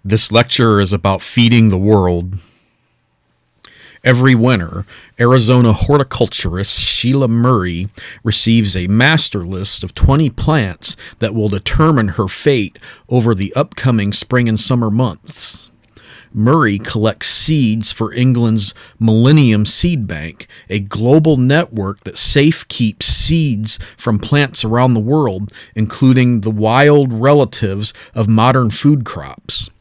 This lecture is about feeding the world. Every winter, Arizona horticulturist Sheila Murray receives a master list of 20 plants that will determine her fate over the upcoming spring and summer months. Murray collects seeds for England's Millennium Seed Bank, a global network that safekeeps seeds from plants around the world, including the wild relatives of modern food crops.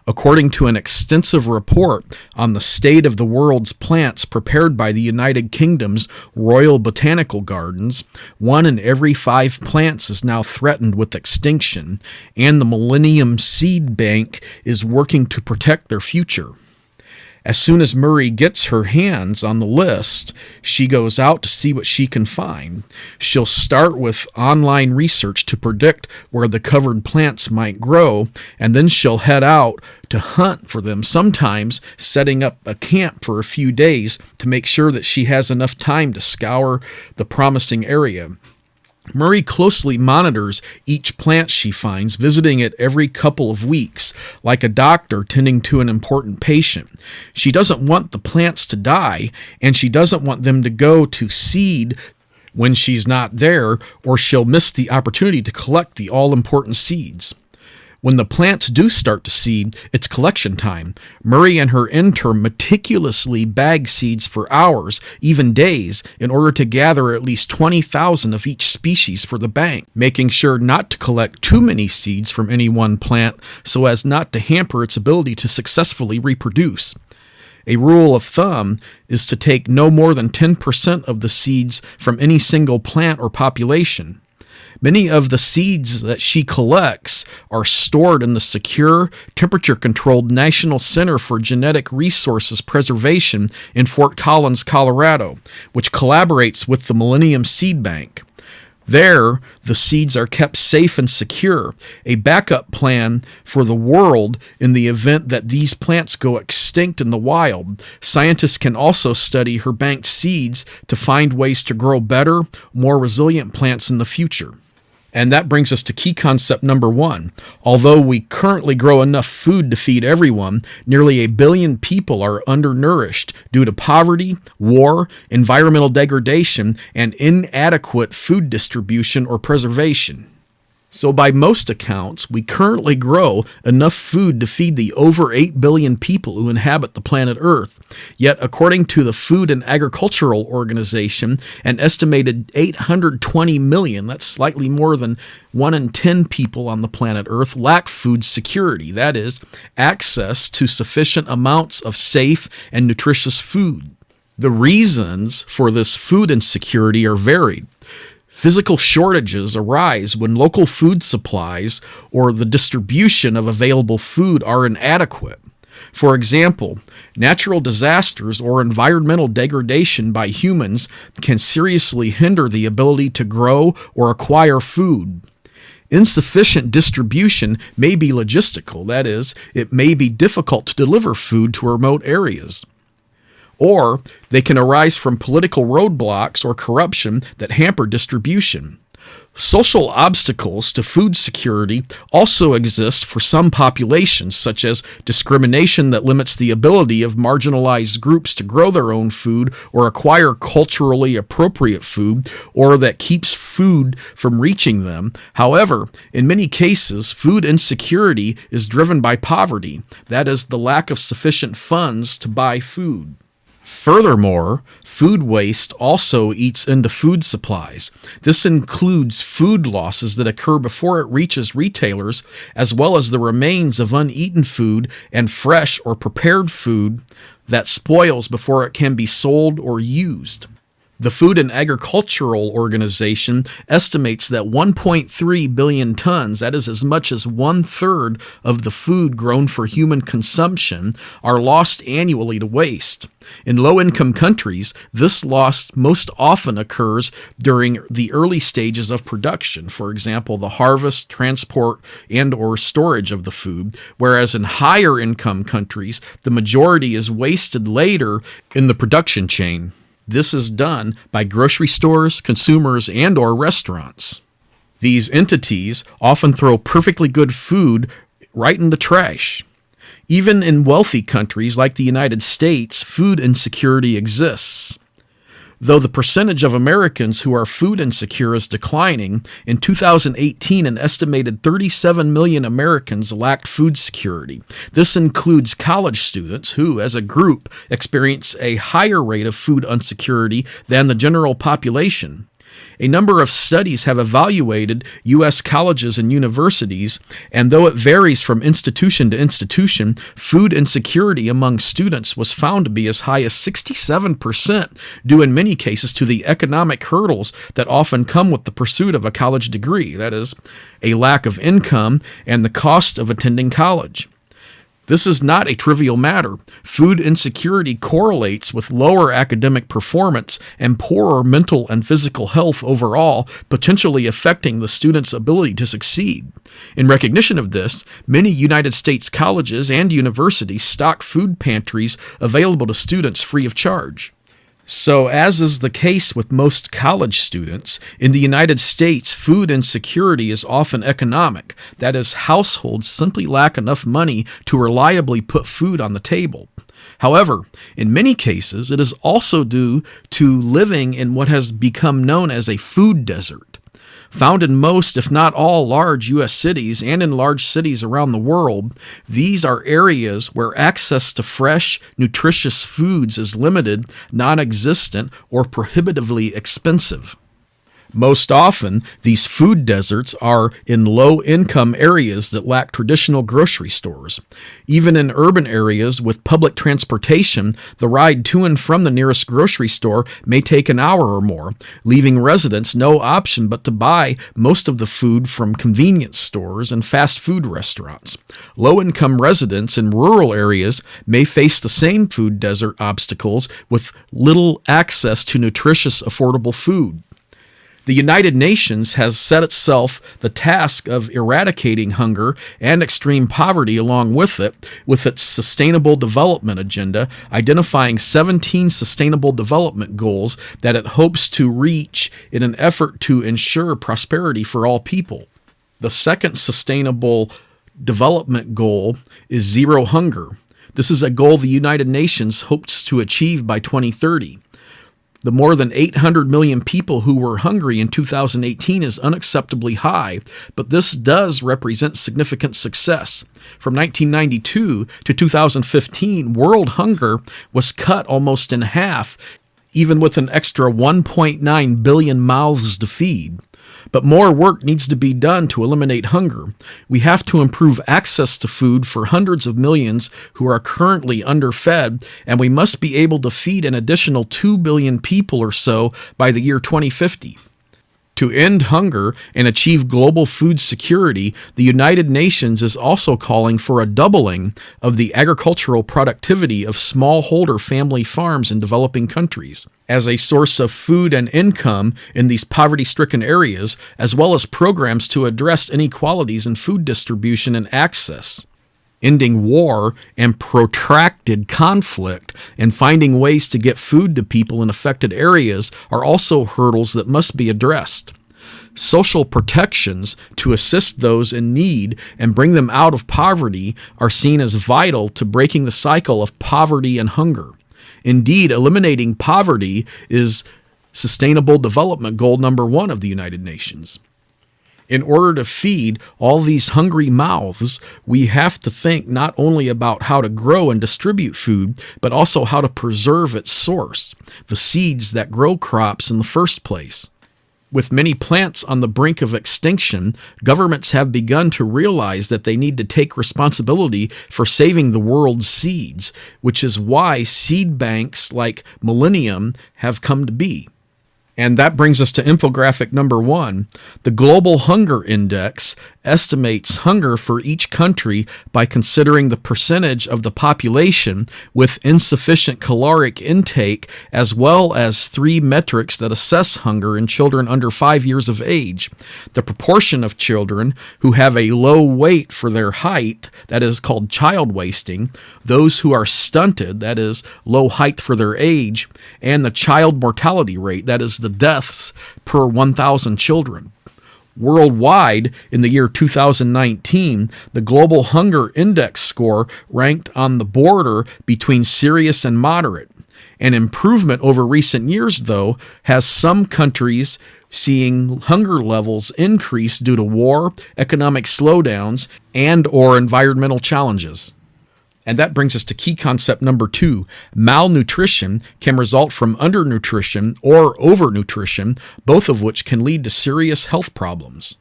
According to an extensive report on the state of the world's plants prepared by the United Kingdom's Royal Botanical Gardens, 1 in every 5 plants is now threatened with extinction, and the Millennium Seed Bank is working to protect their future. As soon as Murray gets her hands on the list, she goes out to see what she can find. She'll start with online research to predict where the covered plants might grow, and then she'll head out to hunt for them, sometimes setting up a camp for a few days to make sure that she has enough time to scour the promising area. Murray closely monitors each plant she finds, visiting it every couple of weeks, like a doctor tending to an important patient. She doesn't want the plants to die, and she doesn't want them to go to seed when she's not there, or she'll miss the opportunity to collect the all-important seeds. When the plants do start to seed, it's collection time. Murray and her intern meticulously bag seeds for hours, even days, in order to gather at least 20,000 of each species for the bank, making sure not to collect too many seeds from any one plant so as not to hamper its ability to successfully reproduce. A rule of thumb is to take no more than 10% of the seeds from any single plant or population. Many of the seeds that she collects are stored in the secure, temperature-controlled National Center for Genetic Resources Preservation in Fort Collins, Colorado, which collaborates with the Millennium Seed Bank. There, the seeds are kept safe and secure, a backup plan for the world in the event that these plants go extinct in the wild. Scientists can also study her banked seeds to find ways to grow better, more resilient plants in the future. And that brings us to key concept number 1. Although we currently grow enough food to feed everyone, nearly 1 billion people are undernourished due to poverty, war, environmental degradation, and inadequate food distribution or preservation. So by most accounts, we currently grow enough food to feed the over 8 billion people who inhabit the planet Earth. Yet, according to the Food and Agricultural Organization, an estimated 820 million, that's slightly more than 1 in 10 people on the planet Earth, lack food security, that is, access to sufficient amounts of safe and nutritious food. The reasons for this food insecurity are varied. Physical shortages arise when local food supplies or the distribution of available food are inadequate. For example, natural disasters or environmental degradation by humans can seriously hinder the ability to grow or acquire food. Insufficient distribution may be logistical, that is, it may be difficult to deliver food to remote areas. Or they can arise from political roadblocks or corruption that hamper distribution. Social obstacles to food security also exist for some populations, such as discrimination that limits the ability of marginalized groups to grow their own food or acquire culturally appropriate food, or that keeps food from reaching them. However, in many cases, food insecurity is driven by poverty, that is, the lack of sufficient funds to buy food. Furthermore, food waste also eats into food supplies. This includes food losses that occur before it reaches retailers, as well as the remains of uneaten food and fresh or prepared food that spoils before it can be sold or used. The Food and Agricultural Organization estimates that 1.3 billion tons, that is as much as 1/3 of the food grown for human consumption, are lost annually to waste. In low-income countries, this loss most often occurs during the early stages of production, for example, the harvest, transport, and/or storage of the food, whereas in higher-income countries, the majority is wasted later in the production chain. This is done by grocery stores, consumers, and/or restaurants. These entities often throw perfectly good food right in the trash. Even in wealthy countries like the United States, food insecurity exists. Though the percentage of Americans who are food insecure is declining, in 2018 an estimated 37 million Americans lacked food security. This includes college students who, as a group, experience a higher rate of food insecurity than the general population. A number of studies have evaluated U.S. colleges and universities, and though it varies from institution to institution, food insecurity among students was found to be as high as 67%, due in many cases to the economic hurdles that often come with the pursuit of a college degree, that is, a lack of income and the cost of attending college. This is not a trivial matter. Food insecurity correlates with lower academic performance and poorer mental and physical health overall, potentially affecting the student's ability to succeed. In recognition of this, many United States colleges and universities stock food pantries available to students free of charge. So, as is the case with most college students, in the United States, food insecurity is often economic. That is, households simply lack enough money to reliably put food on the table. However, in many cases, it is also due to living in what has become known as a food desert. Found in most, if not all, large U.S. cities and in large cities around the world, these are areas where access to fresh, nutritious foods is limited, non-existent, or prohibitively expensive. Most often, these food deserts are in low-income areas that lack traditional grocery stores. Even in urban areas with public transportation, the ride to and from the nearest grocery store may take an hour or more, leaving residents no option but to buy most of the food from convenience stores and fast food restaurants. Low-income residents in rural areas may face the same food desert obstacles with little access to nutritious, affordable food. The United Nations has set itself the task of eradicating hunger and extreme poverty along with it, with its Sustainable Development Agenda, identifying 17 Sustainable Development Goals that it hopes to reach in an effort to ensure prosperity for all people. The second Sustainable Development Goal is zero hunger. This is a goal the United Nations hopes to achieve by 2030. The more than 800 million people who were hungry in 2018 is unacceptably high, but this does represent significant success. From 1992 to 2015, world hunger was cut almost in half, even with an extra 1.9 billion mouths to feed. But more work needs to be done to eliminate hunger. We have to improve access to food for hundreds of millions who are currently underfed, and we must be able to feed an additional 2 billion people or so by the year 2050. To end hunger and achieve global food security, the United Nations is also calling for a doubling of the agricultural productivity of smallholder family farms in developing countries as a source of food and income in these poverty-stricken areas, as well as programs to address inequalities in food distribution and access. Ending war and protracted conflict and finding ways to get food to people in affected areas are also hurdles that must be addressed. Social protections to assist those in need and bring them out of poverty are seen as vital to breaking the cycle of poverty and hunger. Indeed, eliminating poverty is Sustainable Development Goal number 1 of the United Nations. In order to feed all these hungry mouths, we have to think not only about how to grow and distribute food, but also how to preserve its source, the seeds that grow crops in the first place. With many plants on the brink of extinction, governments have begun to realize that they need to take responsibility for saving the world's seeds, which is why seed banks like Millennium have come to be. And that brings us to infographic number 1. The Global Hunger Index estimates hunger for each country by considering the percentage of the population with insufficient caloric intake, as well as 3 metrics that assess hunger in children under 5 years of age. The proportion of children who have a low weight for their height, that is called child wasting, those who are stunted, that is low height for their age, and the child mortality rate, that is the deaths per 1,000 children. Worldwide, in the year 2019, the Global Hunger Index score ranked on the border between serious and moderate. An improvement over recent years, though, has some countries seeing hunger levels increase due to war, economic slowdowns, and/or environmental challenges. And that brings us to key concept number 2. Malnutrition can result from undernutrition or overnutrition, both of which can lead to serious health problems.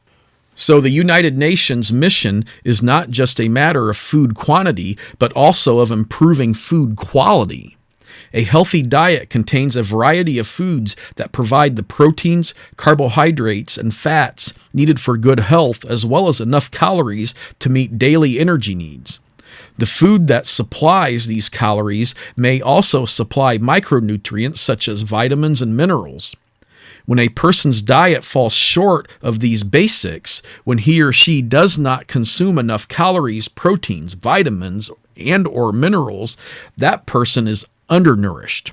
So the United Nations mission is not just a matter of food quantity, but also of improving food quality. A healthy diet contains a variety of foods that provide the proteins, carbohydrates, and fats needed for good health, as well as enough calories to meet daily energy needs. The food that supplies these calories may also supply micronutrients such as vitamins and minerals. When a person's diet falls short of these basics, when he or she does not consume enough calories, proteins, vitamins, and/or minerals, that person is undernourished.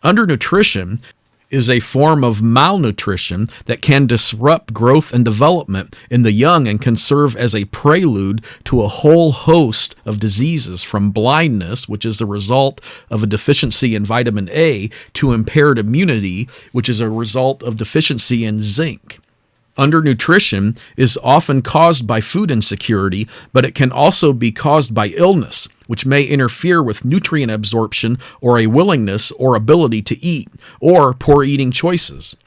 Undernutrition is a form of malnutrition that can disrupt growth and development in the young and can serve as a prelude to a whole host of diseases, from blindness, which is the result of a deficiency in vitamin A, to impaired immunity, which is a result of deficiency in zinc. Undernutrition is often caused by food insecurity, but it can also be caused by illness, which may interfere with nutrient absorption or a willingness or ability to eat, or poor eating choices.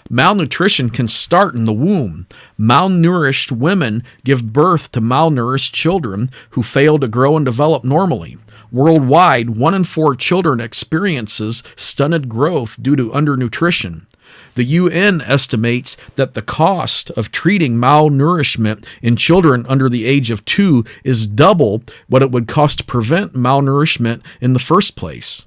Malnutrition can start in the womb. Malnourished women give birth to malnourished children who fail to grow and develop normally. Worldwide, 1 in 4 children experiences stunted growth due to undernutrition. The UN estimates that the cost of treating malnourishment in children under the age of 2 is double what it would cost to prevent malnourishment in the first place.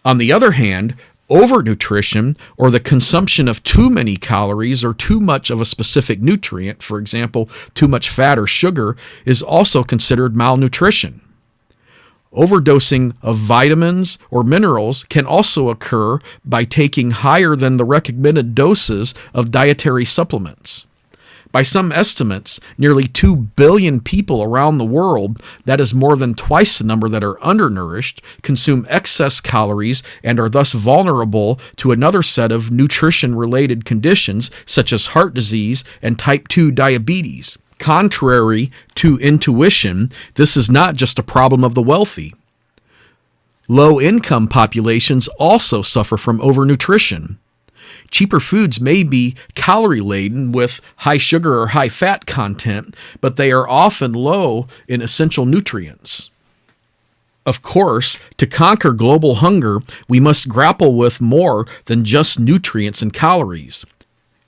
On the other hand, overnutrition, or the consumption of too many calories or too much of a specific nutrient, for example, too much fat or sugar, is also considered malnutrition. Overdosing of vitamins or minerals can also occur by taking higher than the recommended doses of dietary supplements. By some estimates, nearly 2 billion people around the world, that is more than twice the number that are undernourished, consume excess calories and are thus vulnerable to another set of nutrition-related conditions such as heart disease and type 2 diabetes. Contrary to intuition, this is not just a problem of the wealthy. Low-income populations also suffer from overnutrition. Cheaper foods may be calorie-laden with high sugar or high fat content, but they are often low in essential nutrients. Of course, to conquer global hunger, we must grapple with more than just nutrients and calories.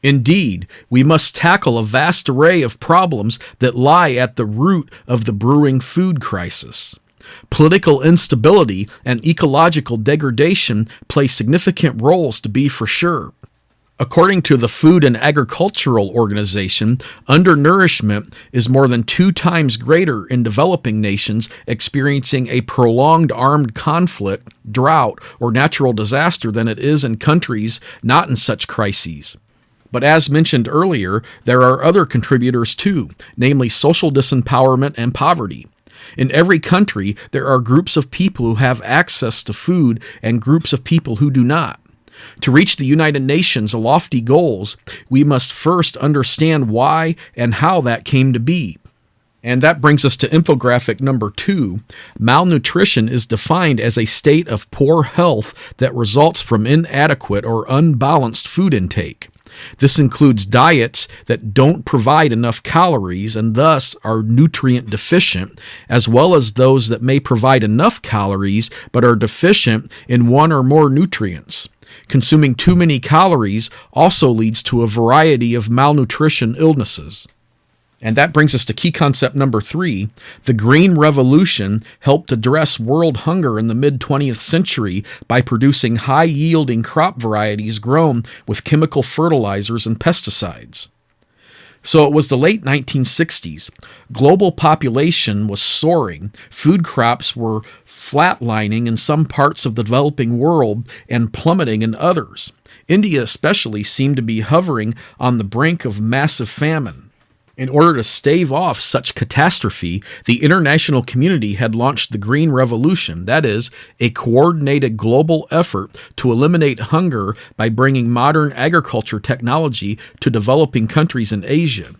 Indeed, we must tackle a vast array of problems that lie at the root of the brewing food crisis. Political instability and ecological degradation play significant roles, to be for sure. According to the Food and Agricultural Organization, undernourishment is more than 2 times greater in developing nations experiencing a prolonged armed conflict, drought, or natural disaster than it is in countries not in such crises. But as mentioned earlier, there are other contributors too, namely social disempowerment and poverty. In every country, there are groups of people who have access to food and groups of people who do not. To reach the United Nations' lofty goals, we must first understand why and how that came to be. And that brings us to infographic number 2. Malnutrition is defined as a state of poor health that results from inadequate or unbalanced food intake. This includes diets that don't provide enough calories and thus are nutrient deficient, as well as those that may provide enough calories but are deficient in one or more nutrients. Consuming too many calories also leads to a variety of malnutrition illnesses. And that brings us to key concept number 3. The Green Revolution helped address world hunger in the mid-20th century by producing high-yielding crop varieties grown with chemical fertilizers and pesticides. So it was the late 1960s. Global population was soaring. Food crops were flatlining in some parts of the developing world and plummeting in others. India especially seemed to be hovering on the brink of massive famine. In order to stave off such catastrophe, the international community had launched the Green Revolution, that is, a coordinated global effort to eliminate hunger by bringing modern agriculture technology to developing countries in Asia.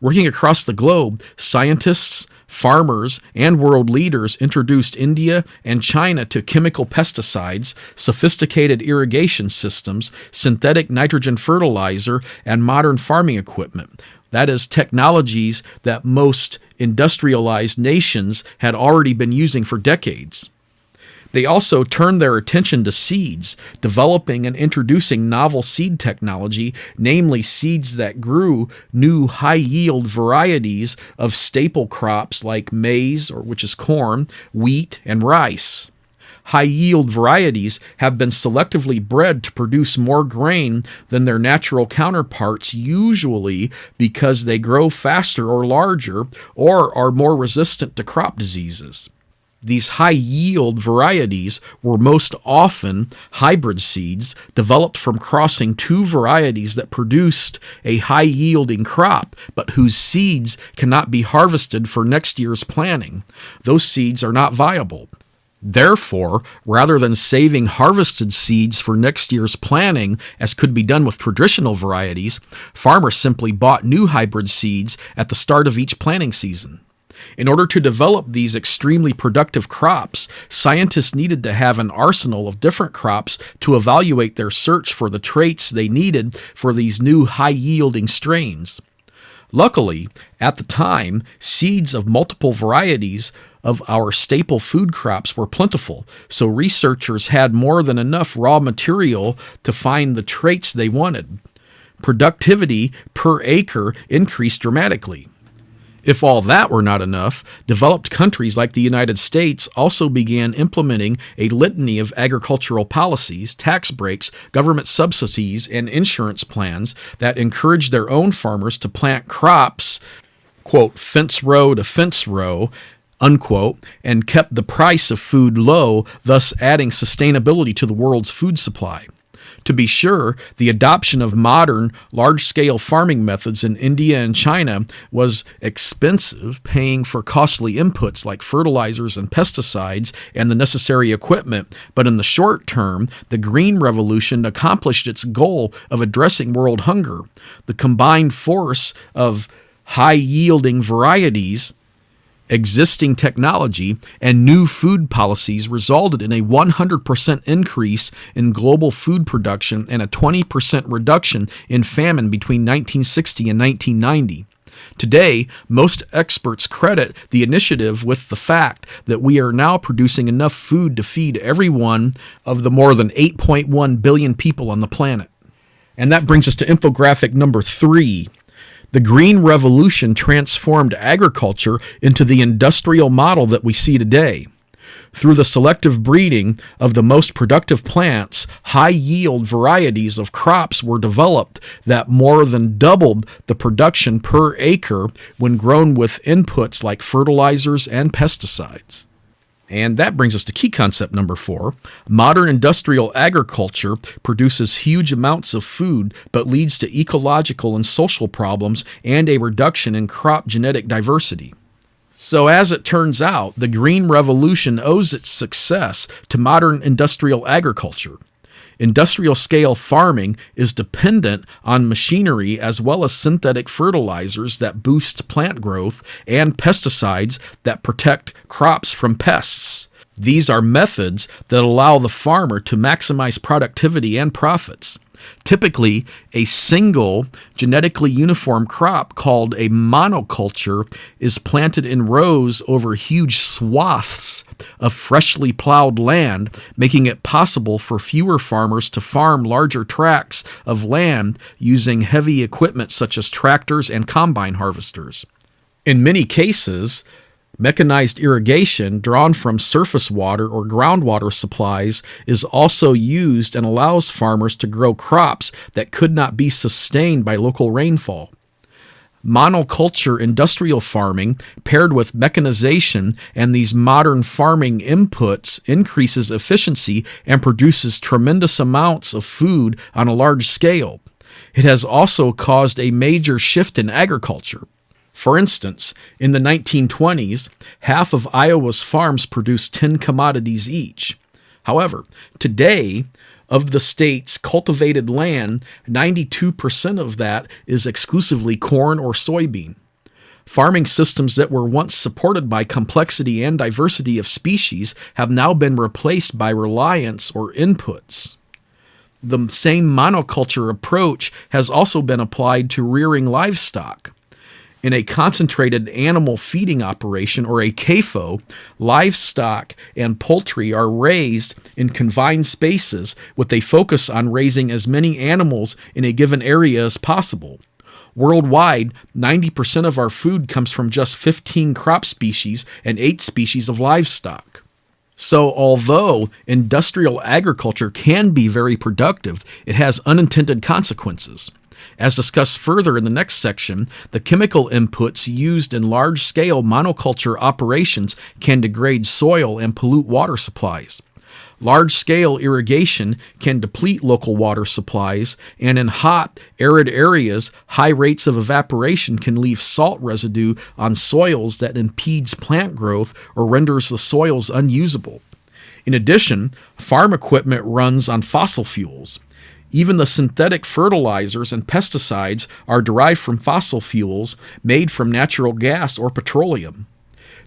Working across the globe, scientists, farmers, and world leaders introduced India and China to chemical pesticides, sophisticated irrigation systems, synthetic nitrogen fertilizer, and modern farming equipment. That is, technologies that most industrialized nations had already been using for decades. They also turned their attention to seeds, developing and introducing novel seed technology, namely seeds that grew new high-yield varieties of staple crops like maize, which is corn, wheat, and rice. High-yield varieties have been selectively bred to produce more grain than their natural counterparts, usually because they grow faster or larger or are more resistant to crop diseases. These high-yield varieties were most often hybrid seeds developed from crossing two varieties that produced a high-yielding crop, but whose seeds cannot be harvested for next year's planting. Those seeds are not viable. Therefore, rather than saving harvested seeds for next year's planting, as could be done with traditional varieties, farmers simply bought new hybrid seeds at the start of each planting season. In order to develop these extremely productive crops, scientists needed to have an arsenal of different crops to evaluate their search for the traits they needed for these new high-yielding strains. Luckily, at the time, seeds of multiple varieties of our staple food crops were plentiful, so researchers had more than enough raw material to find the traits they wanted. Productivity per acre increased dramatically. If all that were not enough, developed countries like the United States also began implementing a litany of agricultural policies, tax breaks, government subsidies, and insurance plans that encouraged their own farmers to plant crops, quote, fence row to fence row, unquote, and kept the price of food low, thus adding sustainability to the world's food supply. To be sure, the adoption of modern, large-scale farming methods in India and China was expensive, paying for costly inputs like fertilizers and pesticides and the necessary equipment, but in the short term, the Green Revolution accomplished its goal of addressing world hunger. The combined force of high-yielding varieties, existing technology, and new food policies resulted in a 100% increase in global food production and a 20% reduction in famine between 1960 and 1990. Today, most experts credit the initiative with the fact that we are now producing enough food to feed every one of the more than 8.1 billion people on the planet. And that brings us to infographic number 3. The Green Revolution transformed agriculture into the industrial model that we see today. Through the selective breeding of the most productive plants, high-yield varieties of crops were developed that more than doubled the production per acre when grown with inputs like fertilizers and pesticides. And that brings us to key concept number 4. Modern industrial agriculture produces huge amounts of food, but leads to ecological and social problems and a reduction in crop genetic diversity. So as it turns out, the Green Revolution owes its success to modern industrial agriculture. Industrial-scale farming is dependent on machinery as well as synthetic fertilizers that boost plant growth and pesticides that protect crops from pests. These are methods that allow the farmer to maximize productivity and profits. Typically, a single genetically uniform crop called a monoculture is planted in rows over huge swaths of freshly plowed land, making it possible for fewer farmers to farm larger tracts of land using heavy equipment such as tractors and combine harvesters. In many cases, mechanized irrigation drawn from surface water or groundwater supplies is also used and allows farmers to grow crops that could not be sustained by local rainfall. Monoculture industrial farming, paired with mechanization and these modern farming inputs, increases efficiency and produces tremendous amounts of food on a large scale. It has also caused a major shift in agriculture. For instance, in the 1920s, half of Iowa's farms produced 10 commodities each. However, today, of the state's cultivated land, 92% of that is exclusively corn or soybean. Farming systems that were once supported by complexity and diversity of species have now been replaced by reliance or inputs. The same monoculture approach has also been applied to rearing livestock. In a concentrated animal feeding operation, or a CAFO, livestock and poultry are raised in confined spaces with a focus on raising as many animals in a given area as possible. Worldwide, 90% of our food comes from just 15 crop species and 8 species of livestock. So although industrial agriculture can be very productive, it has unintended consequences. As discussed further in the next section, the chemical inputs used in large-scale monoculture operations can degrade soil and pollute water supplies. Large-scale irrigation can deplete local water supplies, and in hot, arid areas, high rates of evaporation can leave salt residue on soils that impedes plant growth or renders the soils unusable. In addition, farm equipment runs on fossil fuels. Even the synthetic fertilizers and pesticides are derived from fossil fuels made from natural gas or petroleum.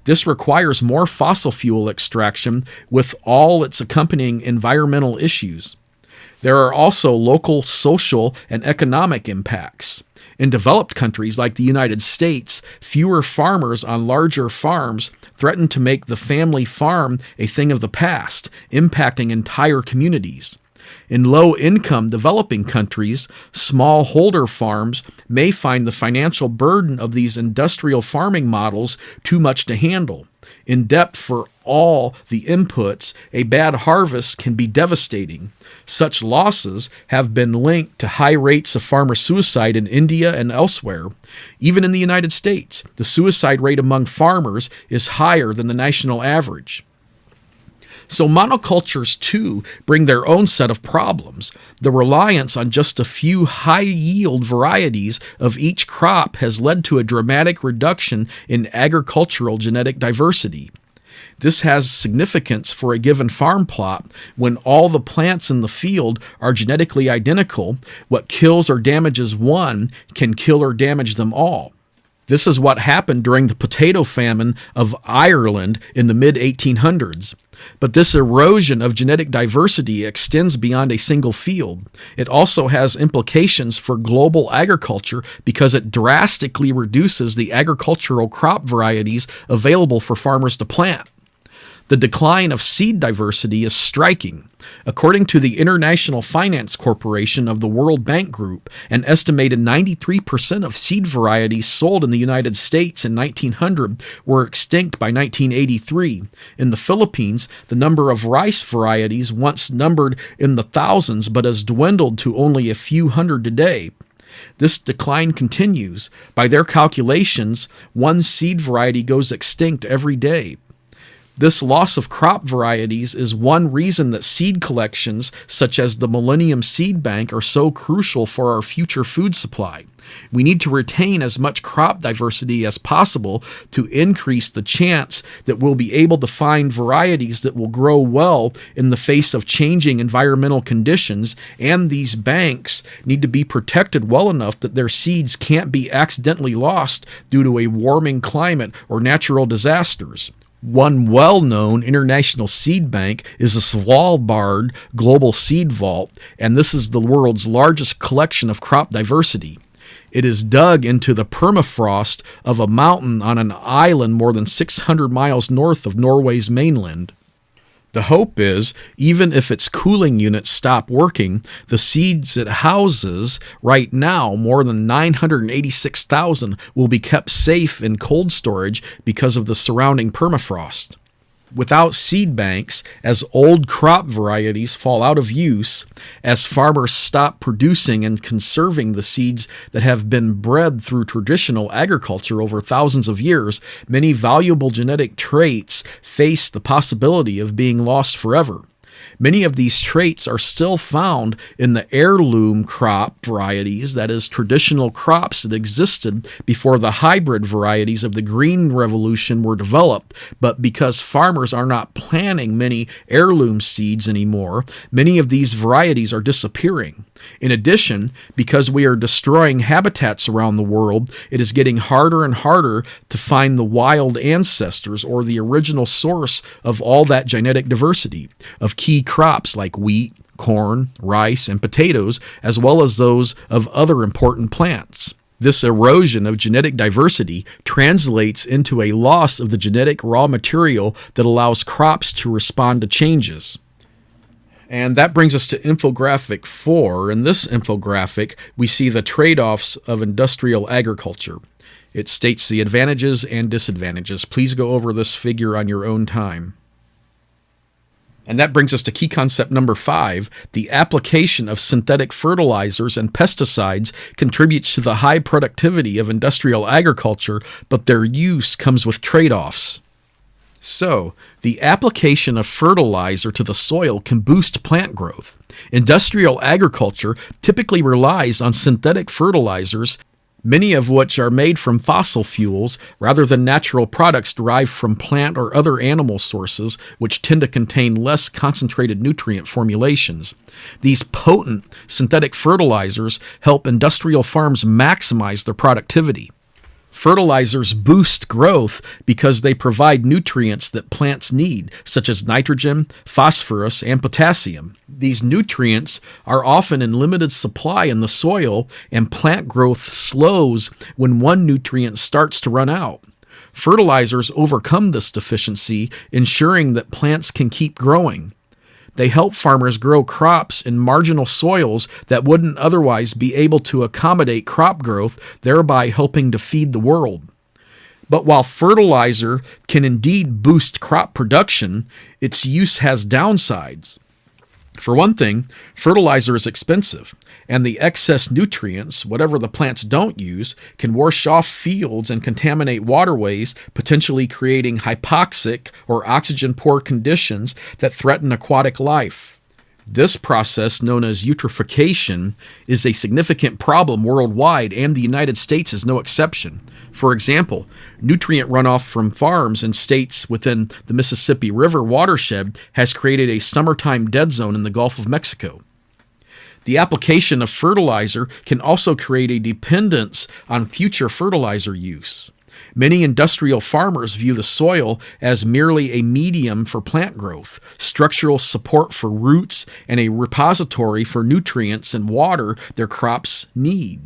This requires more fossil fuel extraction with all its accompanying environmental issues. There are also local social and economic impacts. In developed countries like the United States, fewer farmers on larger farms threaten to make the family farm a thing of the past, impacting entire communities. In low-income developing countries, smallholder farms may find the financial burden of these industrial farming models too much to handle. In depth for all the inputs, a bad harvest can be devastating. Such losses have been linked to high rates of farmer suicide in India and elsewhere. Even in the United States, the suicide rate among farmers is higher than the national average. So monocultures, too, bring their own set of problems. The reliance on just a few high-yield varieties of each crop has led to a dramatic reduction in agricultural genetic diversity. This has significance for a given farm plot. When all the plants in the field are genetically identical, what kills or damages one can kill or damage them all. This is what happened during the potato famine of Ireland in the mid-1800s. But this erosion of genetic diversity extends beyond a single field. It also has implications for global agriculture because it drastically reduces the agricultural crop varieties available for farmers to plant. The decline of seed diversity is striking. According to the International Finance Corporation of the World Bank Group, an estimated 93% of seed varieties sold in the United States in 1900 were extinct by 1983. In the Philippines, the number of rice varieties once numbered in the thousands but has dwindled to only a few hundred today. This decline continues. By their calculations, one seed variety goes extinct every day. This loss of crop varieties is one reason that seed collections, such as the Millennium Seed Bank, are so crucial for our future food supply. We need to retain as much crop diversity as possible to increase the chance that we'll be able to find varieties that will grow well in the face of changing environmental conditions, and these banks need to be protected well enough that their seeds can't be accidentally lost due to a warming climate or natural disasters. One well-known international seed bank is the Svalbard Global Seed Vault, and this is the world's largest collection of crop diversity. It is dug into the permafrost of a mountain on an island more than 600 miles north of Norway's mainland. The hope is, even if its cooling units stop working, the seeds it houses right now, more than 986,000, will be kept safe in cold storage because of the surrounding permafrost. Without seed banks, as old crop varieties fall out of use, as farmers stop producing and conserving the seeds that have been bred through traditional agriculture over thousands of years, many valuable genetic traits face the possibility of being lost forever. Many of these traits are still found in the heirloom crop varieties, that is, traditional crops that existed before the hybrid varieties of the Green Revolution were developed, but because farmers are not planting many heirloom seeds anymore, many of these varieties are disappearing. In addition, because we are destroying habitats around the world, it is getting harder and harder to find the wild ancestors or the original source of all that genetic diversity of key crops like wheat, corn, rice, and potatoes, as well as those of other important plants. This erosion of genetic diversity translates into a loss of the genetic raw material that allows crops to respond to changes. And that brings us to infographic 4. In this infographic, we see the trade-offs of industrial agriculture. It states the advantages and disadvantages. Please go over this figure on your own time. And that brings us to key concept number 5. The application of synthetic fertilizers and pesticides contributes to the high productivity of industrial agriculture, but their use comes with trade-offs. So, the application of fertilizer to the soil can boost plant growth. Industrial agriculture typically relies on synthetic fertilizers, many of which are made from fossil fuels rather than natural products derived from plant or other animal sources, which tend to contain less concentrated nutrient formulations. These potent synthetic fertilizers help industrial farms maximize their productivity. Fertilizers boost growth because they provide nutrients that plants need, such as nitrogen, phosphorus, and potassium. These nutrients are often in limited supply in the soil, and plant growth slows when one nutrient starts to run out. Fertilizers overcome this deficiency, ensuring that plants can keep growing. They help farmers grow crops in marginal soils that wouldn't otherwise be able to accommodate crop growth, thereby helping to feed the world. But while fertilizer can indeed boost crop production, its use has downsides. For one thing, fertilizer is expensive, and the excess nutrients, whatever the plants don't use, can wash off fields and contaminate waterways, potentially creating hypoxic or oxygen-poor conditions that threaten aquatic life. This process, known as eutrophication, is a significant problem worldwide, and the United States is no exception. For example, nutrient runoff from farms in states within the Mississippi River watershed has created a summertime dead zone in the Gulf of Mexico. The application of fertilizer can also create a dependence on future fertilizer use. Many industrial farmers view the soil as merely a medium for plant growth, structural support for roots, and a repository for nutrients and water their crops need.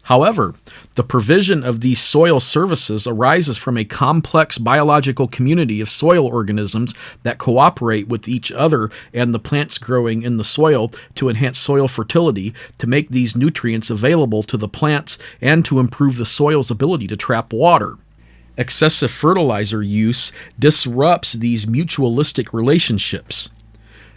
However, the provision of these soil services arises from a complex biological community of soil organisms that cooperate with each other and the plants growing in the soil to enhance soil fertility, to make these nutrients available to the plants, and to improve the soil's ability to trap water. Excessive fertilizer use disrupts these mutualistic relationships.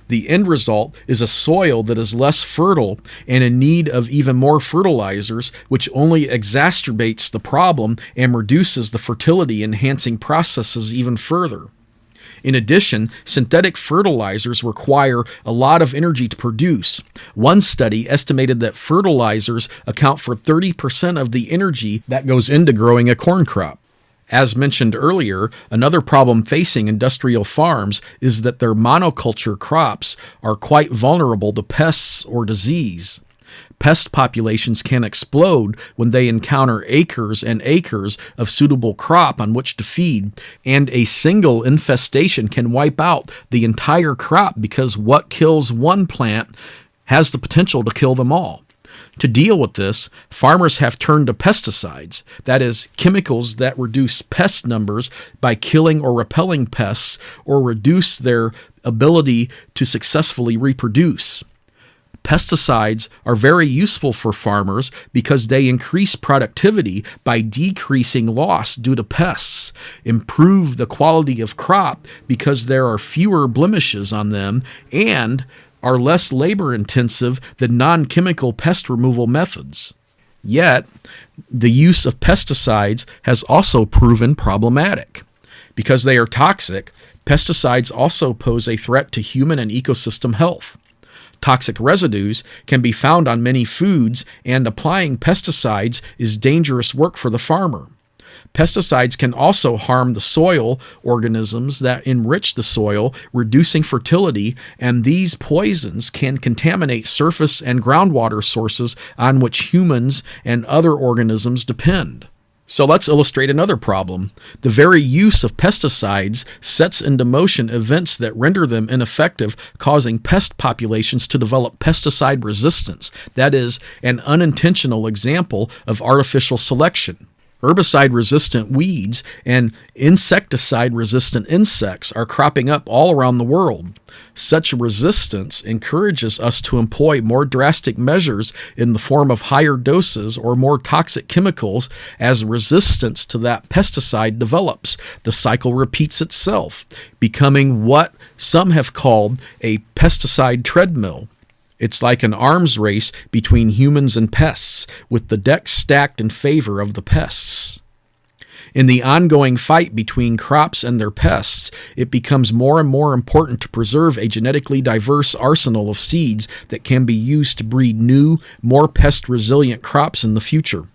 The end result is a soil that is less fertile and in need of even more fertilizers, which only exacerbates the problem and reduces the fertility-enhancing processes even further. In addition, synthetic fertilizers require a lot of energy to produce. One study estimated that fertilizers account for 30% of the energy that goes into growing a corn crop. As mentioned earlier, another problem facing industrial farms is that their monoculture crops are quite vulnerable to pests or disease. Pest populations can explode when they encounter acres and acres of suitable crop on which to feed, and a single infestation can wipe out the entire crop because what kills one plant has the potential to kill them all. To deal with this, farmers have turned to pesticides, that is, chemicals that reduce pest numbers by killing or repelling pests or reduce their ability to successfully reproduce. Pesticides are very useful for farmers because they increase productivity by decreasing loss due to pests, improve the quality of crop because there are fewer blemishes on them, and are less labor intensive than non-chemical pest removal methods. Yet, the use of pesticides has also proven problematic. Because they are toxic, pesticides also pose a threat to human and ecosystem health. Toxic residues can be found on many foods, and applying pesticides is dangerous work for the farmer. Pesticides can also harm the soil organisms that enrich the soil, reducing fertility, and these poisons can contaminate surface and groundwater sources on which humans and other organisms depend. So let's illustrate another problem. The very use of pesticides sets into motion events that render them ineffective, causing pest populations to develop pesticide resistance. That is an unintentional example of artificial selection. Herbicide-resistant weeds and insecticide-resistant insects are cropping up all around the world. Such resistance encourages us to employ more drastic measures in the form of higher doses or more toxic chemicals. As resistance to that pesticide develops, the cycle repeats itself, becoming what some have called a pesticide treadmill. It's like an arms race between humans and pests, with the deck stacked in favor of the pests. In the ongoing fight between crops and their pests, it becomes more and more important to preserve a genetically diverse arsenal of seeds that can be used to breed new, more pest-resilient crops in the future.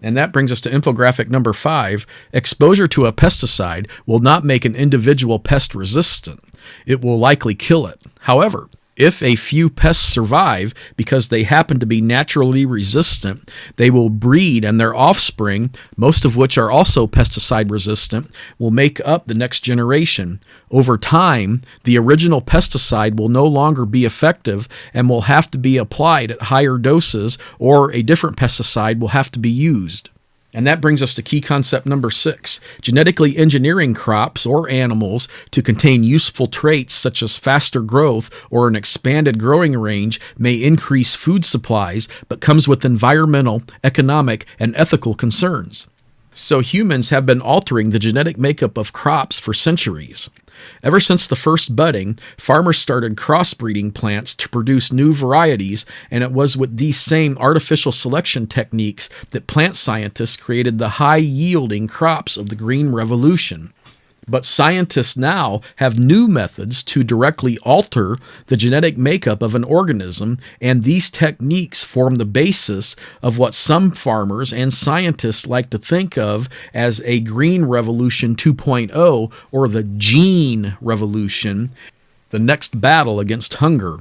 And that brings us to infographic number 5. Exposure to a pesticide will not make an individual pest resistant. It will likely kill it. However, if a few pests survive because they happen to be naturally resistant, they will breed, and their offspring, most of which are also pesticide resistant, will make up the next generation. Over time, the original pesticide will no longer be effective and will have to be applied at higher doses, or a different pesticide will have to be used. And that brings us to key concept number 6, genetically engineering crops or animals to contain useful traits such as faster growth or an expanded growing range may increase food supplies, but comes with environmental, economic, and ethical concerns. So humans have been altering the genetic makeup of crops for centuries. Ever since the first budding, farmers started crossbreeding plants to produce new varieties, and it was with these same artificial selection techniques that plant scientists created the high-yielding crops of the Green Revolution. But scientists now have new methods to directly alter the genetic makeup of an organism, and these techniques form the basis of what some farmers and scientists like to think of as a Green Revolution 2.0, or the Gene Revolution, the next battle against hunger.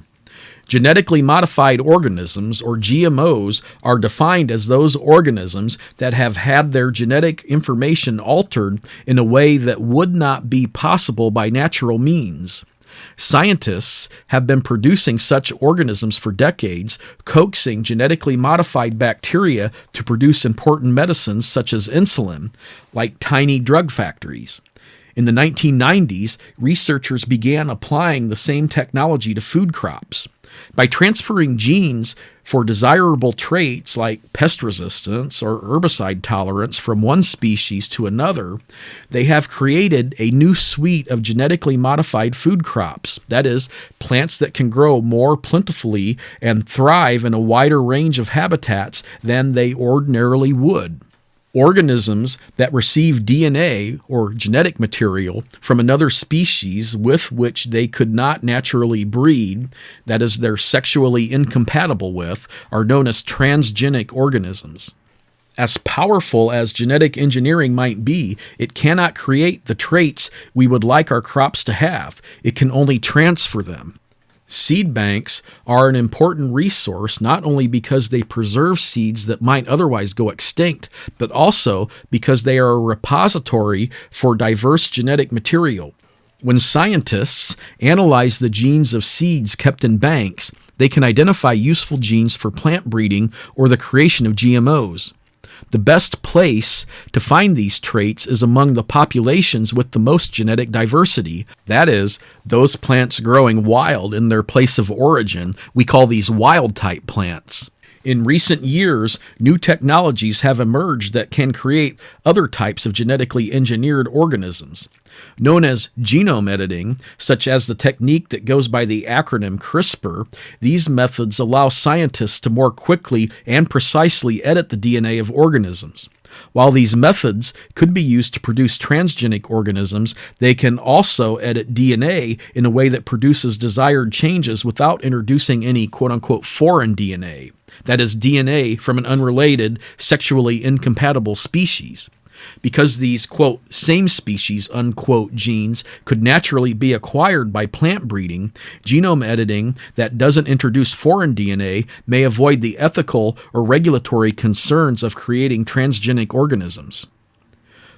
Genetically modified organisms, or GMOs, are defined as those organisms that have had their genetic information altered in a way that would not be possible by natural means. Scientists have been producing such organisms for decades, coaxing genetically modified bacteria to produce important medicines such as insulin, like tiny drug factories. In the 1990s, researchers began applying the same technology to food crops. By transferring genes for desirable traits like pest resistance or herbicide tolerance from one species to another, they have created a new suite of genetically modified food crops, that is, plants that can grow more plentifully and thrive in a wider range of habitats than they ordinarily would. Organisms that receive DNA, or genetic material, from another species with which they could not naturally breed, that is, they're sexually incompatible with, are known as transgenic organisms. As powerful as genetic engineering might be, it cannot create the traits we would like our crops to have. It can only transfer them. Seed banks are an important resource not only because they preserve seeds that might otherwise go extinct, but also because they are a repository for diverse genetic material. When scientists analyze the genes of seeds kept in banks, they can identify useful genes for plant breeding or the creation of GMOs. The best place to find these traits is among the populations with the most genetic diversity. That is, those plants growing wild in their place of origin. We call these wild-type plants. In recent years, new technologies have emerged that can create other types of genetically engineered organisms. Known as genome editing, such as the technique that goes by the acronym CRISPR, these methods allow scientists to more quickly and precisely edit the DNA of organisms. While these methods could be used to produce transgenic organisms, they can also edit DNA in a way that produces desired changes without introducing any quote-unquote foreign DNA. That is DNA from an unrelated, sexually incompatible species. Because these, quote, same species, unquote, genes could naturally be acquired by plant breeding, genome editing that doesn't introduce foreign DNA may avoid the ethical or regulatory concerns of creating transgenic organisms.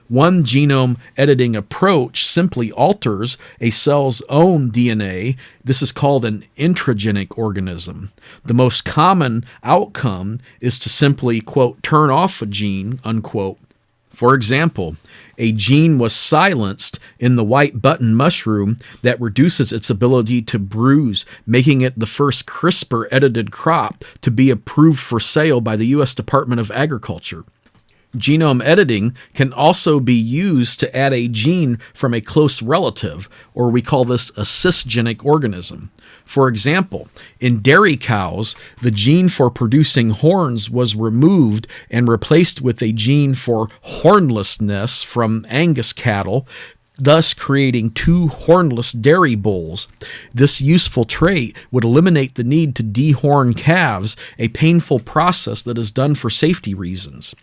One genome editing approach simply alters a cell's own DNA. This is called an intragenic organism. The most common outcome is to simply, quote, turn off a gene, unquote. For example, a gene was silenced in the white button mushroom that reduces its ability to bruise, making it the first CRISPR-edited crop to be approved for sale by the U.S. Department of Agriculture. Genome editing can also be used to add a gene from a close relative, or we call this a cisgenic organism. For example, in dairy cows, the gene for producing horns was removed and replaced with a gene for hornlessness from Angus cattle, thus creating two hornless dairy bulls. This useful trait would eliminate the need to dehorn calves, a painful process that is done for safety reasons.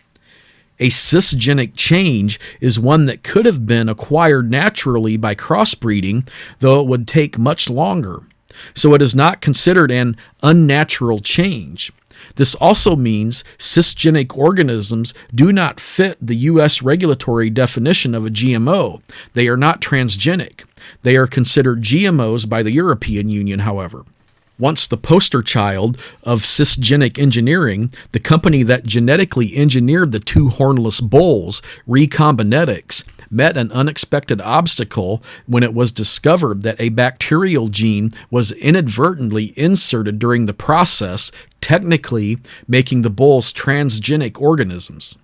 A cisgenic change is one that could have been acquired naturally by crossbreeding, though it would take much longer. So it is not considered an unnatural change. This also means cisgenic organisms do not fit the U.S. regulatory definition of a GMO. They are not transgenic. They are considered GMOs by the European Union, however. Once the poster child of cisgenic engineering, the company that genetically engineered the two hornless bulls, Recombinetics, met an unexpected obstacle when it was discovered that a bacterial gene was inadvertently inserted during the process, technically making the bulls transgenic organisms.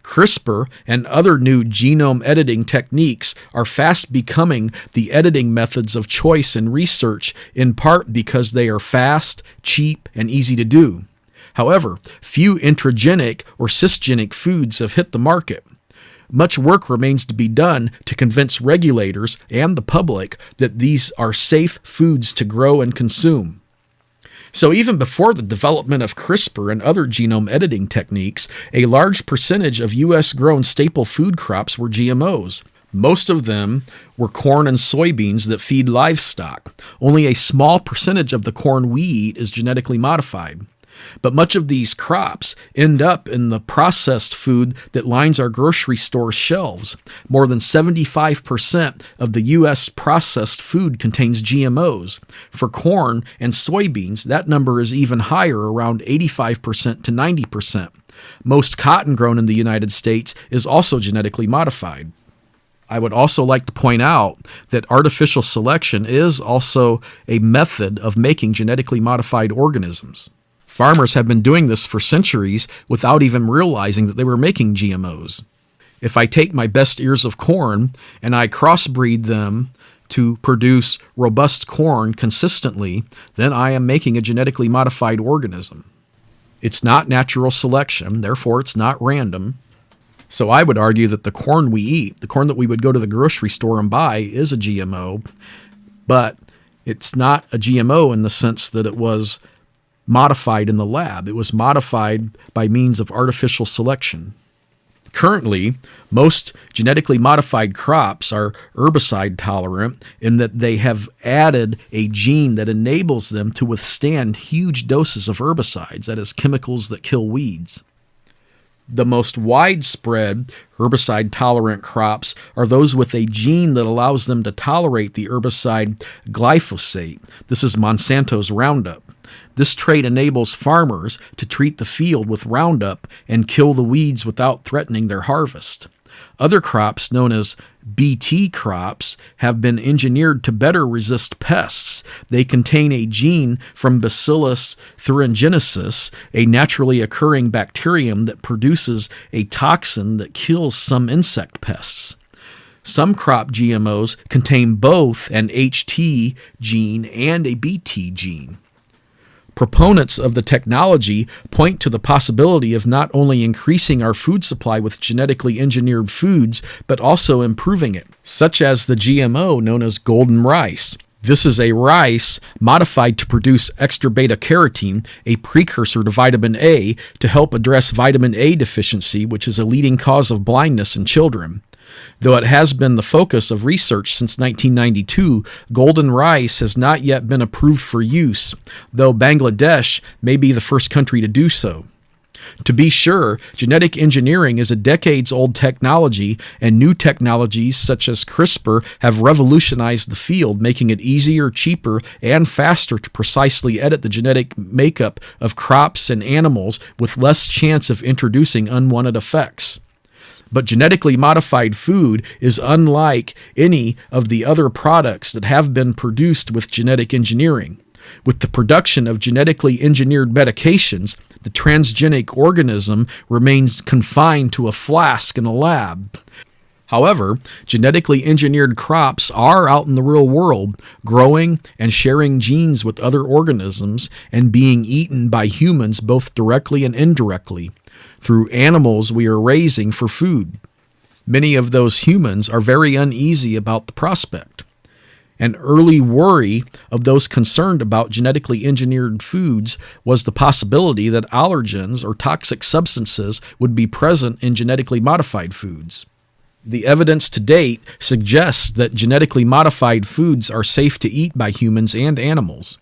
CRISPR and other new genome editing techniques are fast becoming the editing methods of choice in research, in part because they are fast, cheap, and easy to do. However, few intragenic or cisgenic foods have hit the market. Much work remains to be done to convince regulators and the public that these are safe foods to grow and consume. So even before the development of CRISPR and other genome editing techniques, a large percentage of U.S.-grown staple food crops were GMOs. Most of them were corn and soybeans that feed livestock. Only a small percentage of the corn we eat is genetically modified. But much of these crops end up in the processed food that lines our grocery store shelves. More than 75% of the U.S. processed food contains GMOs. For corn and soybeans, that number is even higher, around 85% to 90%. Most cotton grown in the United States is also genetically modified. I would also like to point out that artificial selection is also a method of making genetically modified organisms. Farmers have been doing this for centuries without even realizing that they were making GMOs. If I take my best ears of corn and I crossbreed them to produce robust corn consistently, then I am making a genetically modified organism. It's not natural selection, therefore it's not random. So I would argue that the corn we eat, the corn that we would go to the grocery store and buy, is a GMO, but it's not a GMO in the sense that it was modified in the lab. It was modified by means of artificial selection. Currently, most genetically modified crops are herbicide tolerant in that they have added a gene that enables them to withstand huge doses of herbicides, that is, chemicals that kill weeds. The most widespread herbicide-tolerant crops are those with a gene that allows them to tolerate the herbicide glyphosate. This is Monsanto's Roundup. This trait enables farmers to treat the field with Roundup and kill the weeds without threatening their harvest. Other crops, known as Bt crops, have been engineered to better resist pests. They contain a gene from Bacillus thuringiensis, a naturally occurring bacterium that produces a toxin that kills some insect pests. Some crop GMOs contain both an HT gene and a Bt gene. Proponents of the technology point to the possibility of not only increasing our food supply with genetically engineered foods, but also improving it, such as the GMO known as golden rice. This is a rice modified to produce extra beta-carotene, a precursor to vitamin A, to help address vitamin A deficiency, which is a leading cause of blindness in children. Though it has been the focus of research since 1992, golden rice has not yet been approved for use, though Bangladesh may be the first country to do so. To be sure, genetic engineering is a decades-old technology, and new technologies such as CRISPR have revolutionized the field, making it easier, cheaper, and faster to precisely edit the genetic makeup of crops and animals with less chance of introducing unwanted effects. But genetically modified food is unlike any of the other products that have been produced with genetic engineering. With the production of genetically engineered medications, the transgenic organism remains confined to a flask in a lab. However, genetically engineered crops are out in the real world, growing and sharing genes with other organisms and being eaten by humans both directly and indirectly, through animals we are raising for food. Many of those humans are very uneasy about the prospect. An early worry of those concerned about genetically engineered foods was the possibility that allergens or toxic substances would be present in genetically modified foods. The evidence to date suggests that genetically modified foods are safe to eat by humans and animals.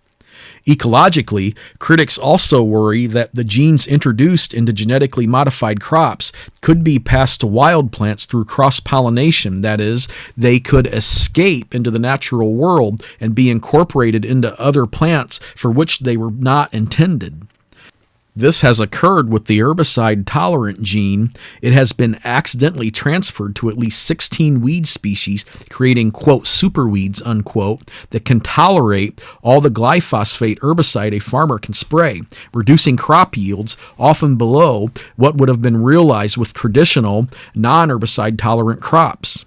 Ecologically, critics also worry that the genes introduced into genetically modified crops could be passed to wild plants through cross-pollination. That is, they could escape into the natural world and be incorporated into other plants for which they were not intended. This has occurred with the herbicide-tolerant gene. It has been accidentally transferred to at least 16 weed species, creating, quote, superweeds, unquote, that can tolerate all the glyphosate herbicide a farmer can spray, reducing crop yields often below what would have been realized with traditional, non-herbicide-tolerant crops.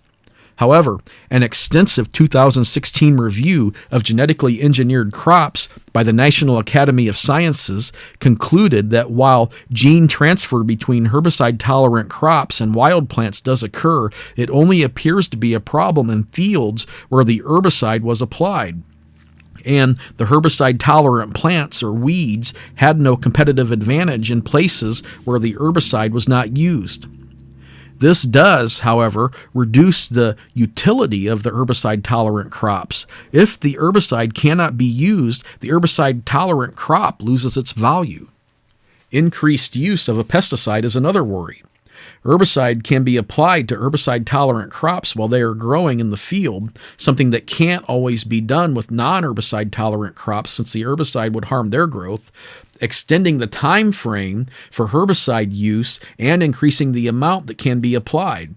However, an extensive 2016 review of genetically engineered crops by the National Academy of Sciences concluded that while gene transfer between herbicide-tolerant crops and wild plants does occur, it only appears to be a problem in fields where the herbicide was applied. And the herbicide-tolerant plants or weeds had no competitive advantage in places where the herbicide was not used. This does, however, reduce the utility of the herbicide-tolerant crops. If the herbicide cannot be used, the herbicide-tolerant crop loses its value. Increased use of a pesticide is another worry. Herbicide can be applied to herbicide-tolerant crops while they are growing in the field, something that can't always be done with non-herbicide-tolerant crops since the herbicide would harm their growth, extending the time frame for herbicide use and increasing the amount that can be applied.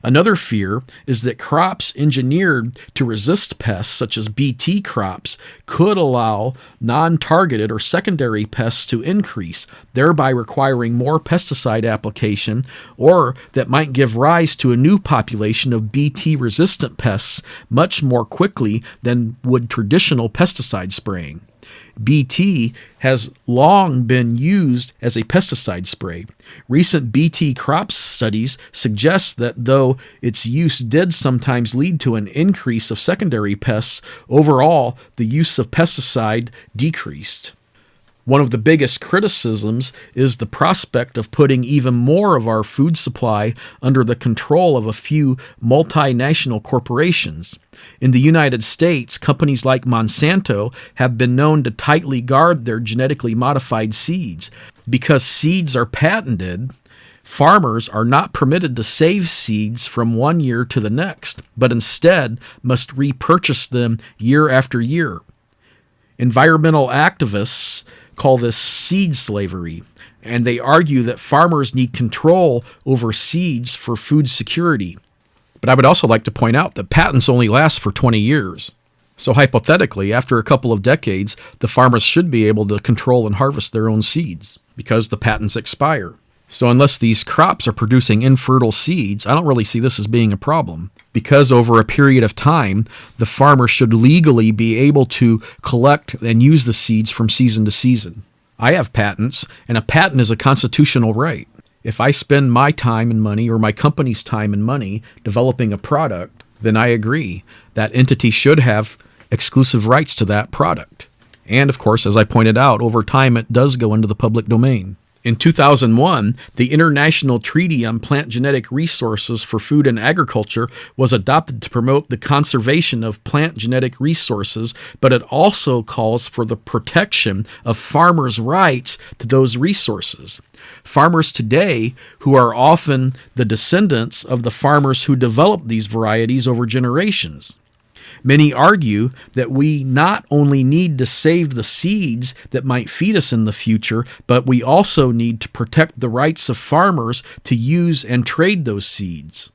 Another fear is that crops engineered to resist pests, such as Bt crops, could allow non-targeted or secondary pests to increase, thereby requiring more pesticide application, or that might give rise to a new population of Bt-resistant pests much more quickly than would traditional pesticide spraying. Bt has long been used as a pesticide spray. Recent Bt crop studies suggest that though its use did sometimes lead to an increase of secondary pests, overall the use of pesticide decreased. One of the biggest criticisms is the prospect of putting even more of our food supply under the control of a few multinational corporations. In the United States, companies like Monsanto have been known to tightly guard their genetically modified seeds. Because seeds are patented, farmers are not permitted to save seeds from one year to the next, but instead must repurchase them year after year. Environmental activists call this seed slavery, and they argue that farmers need control over seeds for food security. But I would also like to point out that patents only last for 20 years. So hypothetically, after a couple of decades, the farmers should be able to control and harvest their own seeds because the patents expire. So unless these crops are producing infertile seeds, I don't really see this as being a problem, because over a period of time, the farmer should legally be able to collect and use the seeds from season to season. I have patents, and a patent is a constitutional right. If I spend my time and money or my company's time and money developing a product, then I agree. That entity should have exclusive rights to that product. And of course, as I pointed out, over time it does go into the public domain. In 2001, the International Treaty on Plant Genetic Resources for Food and Agriculture was adopted to promote the conservation of plant genetic resources, but it also calls for the protection of farmers' rights to those resources. Farmers today, who are often the descendants of the farmers who developed these varieties over generations. Many argue that we not only need to save the seeds that might feed us in the future, but we also need to protect the rights of farmers to use and trade those seeds.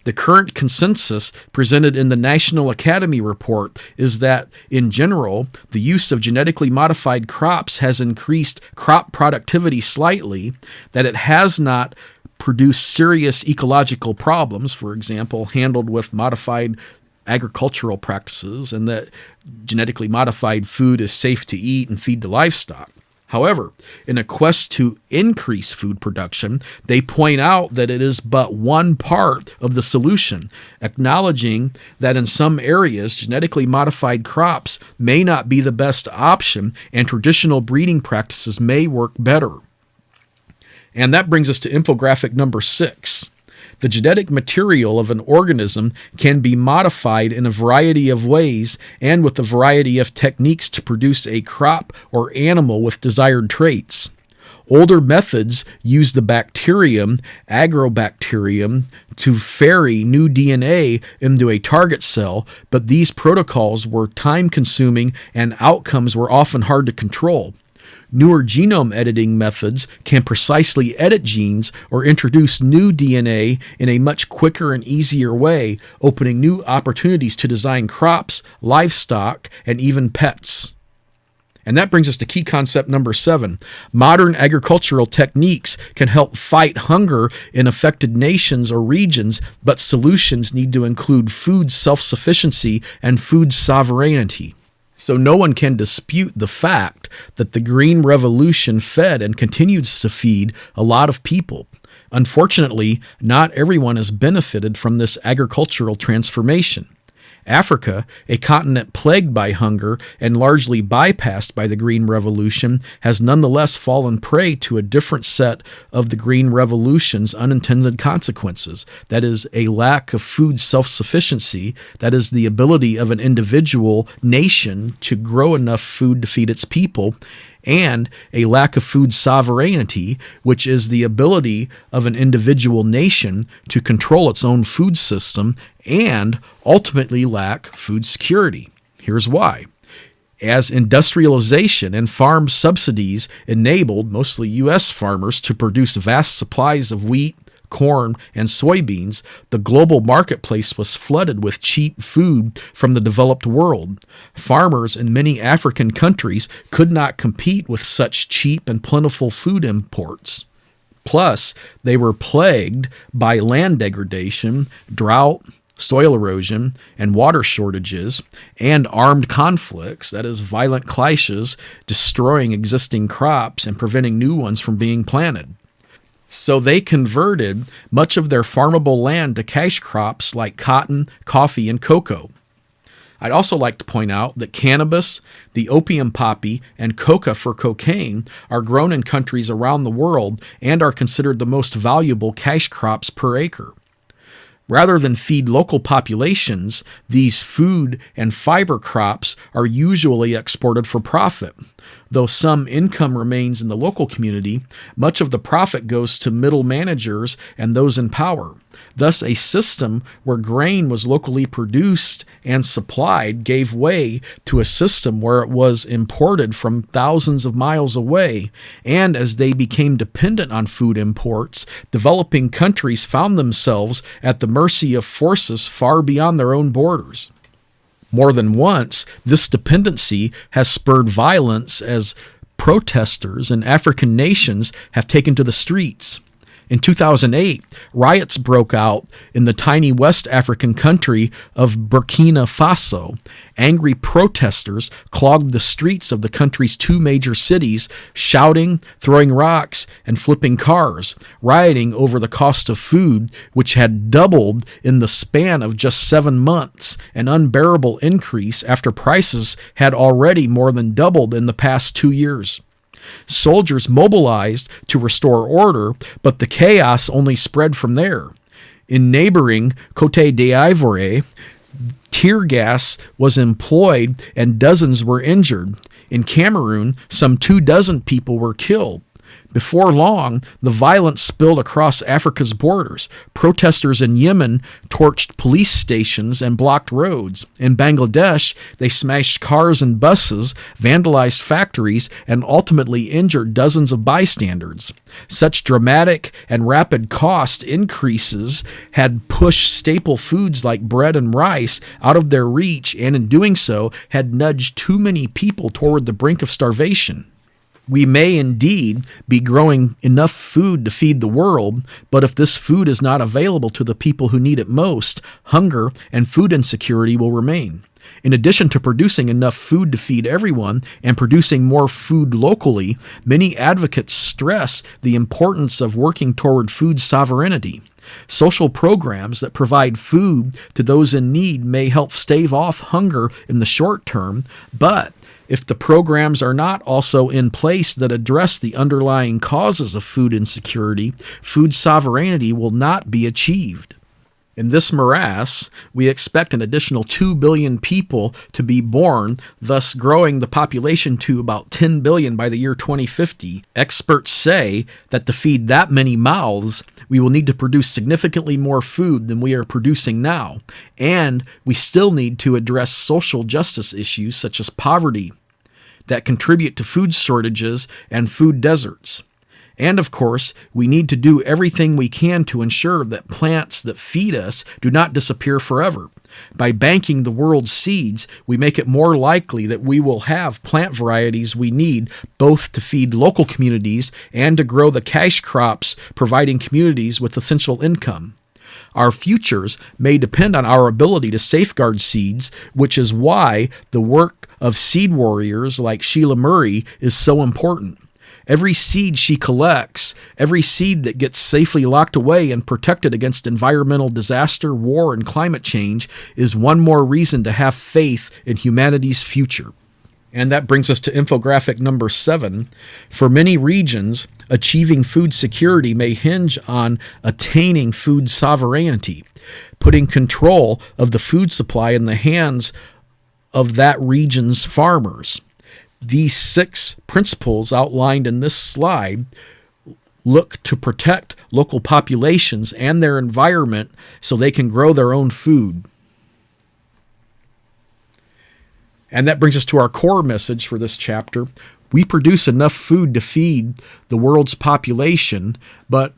The current consensus presented in the National Academy Report is that, in general, the use of genetically modified crops has increased crop productivity slightly, that it has not produced serious ecological problems, for example, handled with modified agricultural practices, and that genetically modified food is safe to eat and feed the livestock. However, in a quest to increase food production, they point out that it is but one part of the solution, acknowledging that in some areas, genetically modified crops may not be the best option and traditional breeding practices may work better. And that brings us to infographic number 6. The genetic material of an organism can be modified in a variety of ways and with a variety of techniques to produce a crop or animal with desired traits. Older methods use the bacterium, agrobacterium, to ferry new DNA into a target cell, but these protocols were time-consuming and outcomes were often hard to control. Newer genome editing methods can precisely edit genes or introduce new DNA in a much quicker and easier way, opening new opportunities to design crops, livestock, and even pets. And that brings us to key concept number 7. Modern agricultural techniques can help fight hunger in affected nations or regions, but solutions need to include food self-sufficiency and food sovereignty. So no one can dispute the fact that the Green Revolution fed and continues to feed a lot of people. Unfortunately, not everyone has benefited from this agricultural transformation. Africa, a continent plagued by hunger and largely bypassed by the Green Revolution, has nonetheless fallen prey to a different set of the Green Revolution's unintended consequences. That is, a lack of food self-sufficiency, that is, the ability of an individual nation to grow enough food to feed its people, and a lack of food sovereignty, which is the ability of an individual nation to control its own food system and ultimately lack food security. Here's why. As industrialization and farm subsidies enabled mostly U.S. farmers to produce vast supplies of wheat, corn, and soybeans, the global marketplace was flooded with cheap food from the developed world. Farmers in many African countries could not compete with such cheap and plentiful food imports. Plus, they were plagued by land degradation, drought, soil erosion, and water shortages, and armed conflicts, that is, violent clashes, destroying existing crops and preventing new ones from being planted. So they converted much of their farmable land to cash crops like cotton, coffee, and cocoa. I'd also like to point out that cannabis, the opium poppy, and coca for cocaine are grown in countries around the world and are considered the most valuable cash crops per acre. Rather than feed local populations, these food and fiber crops are usually exported for profit. Though some income remains in the local community, much of the profit goes to middle managers and those in power. Thus, a system where grain was locally produced and supplied gave way to a system where it was imported from thousands of miles away. And as they became dependent on food imports, developing countries found themselves at the mercy of forces far beyond their own borders. More than once, this dependency has spurred violence as protesters in African nations have taken to the streets. In 2008, riots broke out in the tiny West African country of Burkina Faso. Angry protesters clogged the streets of the country's two major cities, shouting, throwing rocks, and flipping cars, rioting over the cost of food, which had doubled in the span of just 7 months, an unbearable increase after prices had already more than doubled in the past 2 years. Soldiers mobilized to restore order, but the chaos only spread from there. In neighboring Côte d'Ivoire, tear gas was employed and dozens were injured. In Cameroon, some 24 people were killed. Before long, the violence spilled across Africa's borders. Protesters in Yemen torched police stations and blocked roads. In Bangladesh, they smashed cars and buses, vandalized factories, and ultimately injured dozens of bystanders. Such dramatic and rapid cost increases had pushed staple foods like bread and rice out of their reach, and in doing so, had nudged too many people toward the brink of starvation. We may indeed be growing enough food to feed the world, but if this food is not available to the people who need it most, hunger and food insecurity will remain. In addition to producing enough food to feed everyone and producing more food locally, many advocates stress the importance of working toward food sovereignty. Social programs that provide food to those in need may help stave off hunger in the short term, but if the programs are not also in place that address the underlying causes of food insecurity, food sovereignty will not be achieved. In this morass, we expect an additional 2 billion people to be born, thus growing the population to about 10 billion by the year 2050. Experts say that to feed that many mouths, we will need to produce significantly more food than we are producing now, and we still need to address social justice issues such as poverty that contribute to food shortages and food deserts. And of course, we need to do everything we can to ensure that plants that feed us do not disappear forever. By banking the world's seeds, we make it more likely that we will have plant varieties we need both to feed local communities and to grow the cash crops providing communities with essential income. Our futures may depend on our ability to safeguard seeds, which is why the work of seed warriors like Sheila Murray is so important. Every seed she collects, every seed that gets safely locked away and protected against environmental disaster, war, and climate change is one more reason to have faith in humanity's future. And that brings us to infographic number 7. For many regions, achieving food security may hinge on attaining food sovereignty, putting control of the food supply in the hands of that region's farmers. These 6 principles outlined in this slide look to protect local populations and their environment so they can grow their own food. And that brings us to our core message for this chapter. We produce enough food to feed the world's population, but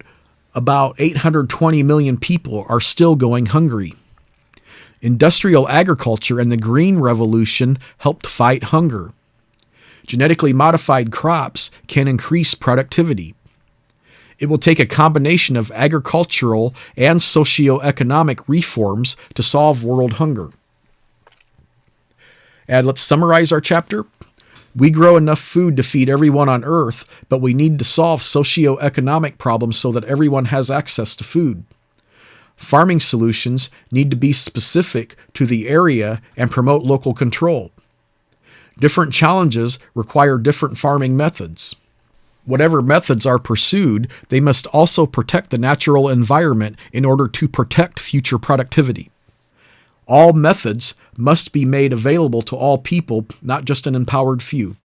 about 820 million people are still going hungry. Industrial agriculture and the Green Revolution helped fight hunger. Genetically modified crops can increase productivity. It will take a combination of agricultural and socioeconomic reforms to solve world hunger. And let's summarize our chapter. We grow enough food to feed everyone on Earth, but we need to solve socioeconomic problems so that everyone has access to food. Farming solutions need to be specific to the area and promote local control. Different challenges require different farming methods. Whatever methods are pursued, they must also protect the natural environment in order to protect future productivity. All methods must be made available to all people, not just an empowered few.